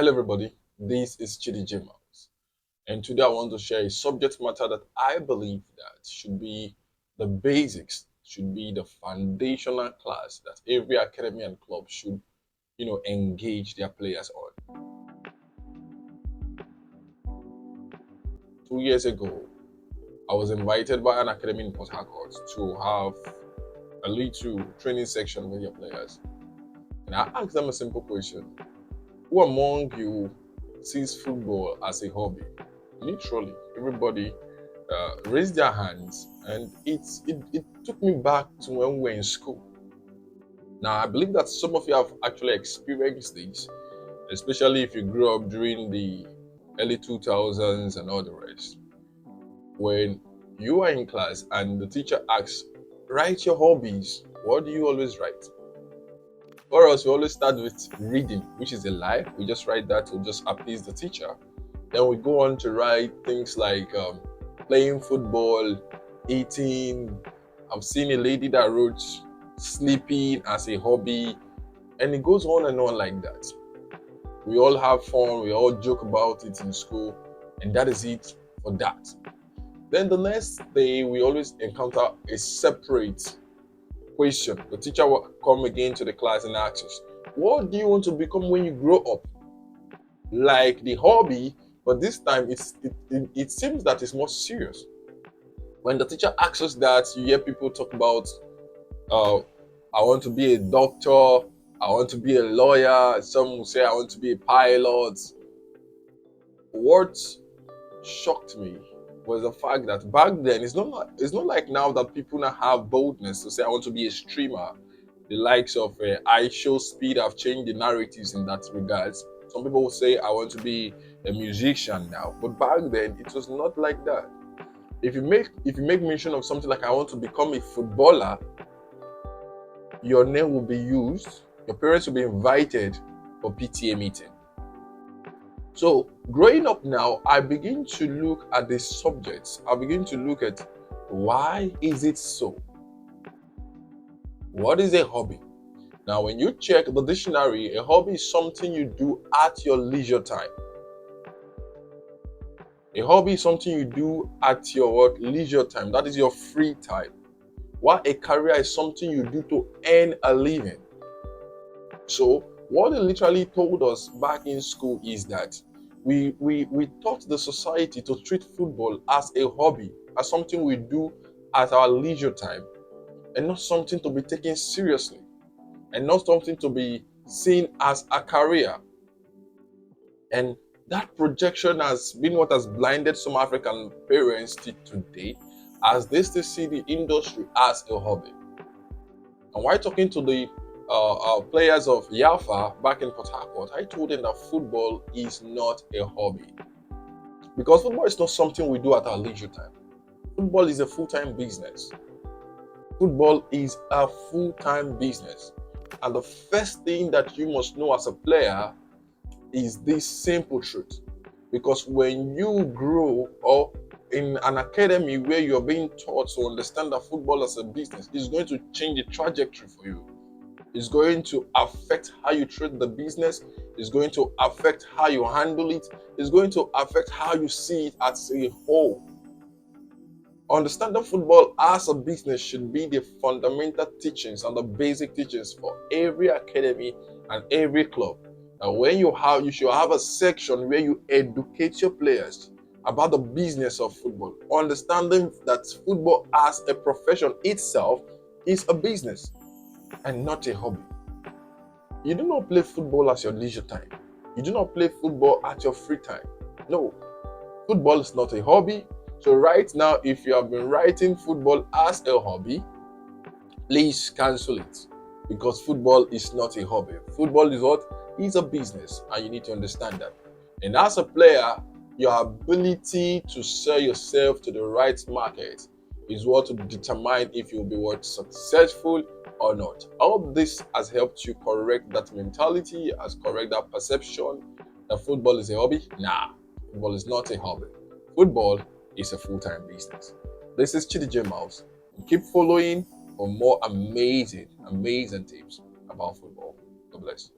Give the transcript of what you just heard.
Hello, everybody. This is Chidi James, and today I want to share a subject matter that I believe that should be the basics, should be the foundational class that every academy and club should, engage their players on. 2 years ago, I was invited by an academy in Port Harcourt to have a little training section with your players, and I asked them a simple question: Who among you sees football as a hobby? Literally, everybody raised their hands, and it took me back to when we were in school. Now, I believe that some of you have actually experienced this, especially if you grew up during the early 2000s and all the rest. When you are in class and the teacher asks, write your hobbies, what do you always write? For us, we always start with reading, which is a lie. We just write that to just appease the teacher. Then we go on to write things like playing football, eating. I've seen a lady that wrote sleeping as a hobby, and it goes on and on like that. We all have fun, we all joke about it in school, and that is it for that. Then the next day, we always encounter a separate question. The teacher will come again to the class and ask us, what do you want to become when you grow up? Like the hobby, but this time it seems that it's more serious. When the teacher asks us that, you hear people talk about, uh, I want to be a doctor, I want to be a lawyer, some will say I want to be a pilot. What shocked me was the fact that back then it's not like now that people now have boldness to say I want to be a streamer. The likes of iShowSpeed have changed the narratives in that regards. Some people will say I want to be a musician now, but back then it was not like that. If you make mention of something like I want to become a footballer, your name will be used. Your parents will be invited for PTA meeting. So growing up now, I begin to look at the subjects. I begin to look at why is it so? What is a hobby? Now, when you check the dictionary, a hobby is something you do at your leisure time. A hobby is something you do at your leisure time. That is your free time. While a career is something you do to earn a living. So what they literally told us back in school is that we taught the society to treat football as a hobby, as something we do at our leisure time, and not something to be taken seriously, and not something to be seen as a career. And that projection has been what has blinded some African parents till today, as they still see the industry as a hobby. And while talking to the players of Yafa back in Port Harcourt, I told them that football is not a hobby. Because football is not something we do at our leisure time. Football is a full-time business. Football is a full-time business. And the first thing that you must know as a player is this simple truth. Because when you grow or in an academy where you're being taught to understand that football as a business, is going to change the trajectory for you. It's going to affect how you treat the business. It's going to affect how you handle it. It's going to affect how you see it as a whole. Understanding football as a business should be the fundamental teachings and the basic teachings for every academy and every club. And you should have a section where you educate your players about the business of football, understanding that football as a profession itself is a business and not a hobby. You do not play football as your leisure time. You do not play football at your free time. No, football is not a hobby. So right now, if you have been writing football as a hobby, please cancel it, because football is not a hobby. Football is what? It's a business, and you need to understand that. And as a player, your ability to sell yourself to the right market is what will determine if you'll be successful or not. I hope this has helped you correct that mentality, has correct that perception that football is a hobby. Nah, football is not a hobby. Football is a full-time business. This is Chidi J Mouse. Keep following for more amazing tips about football. God bless.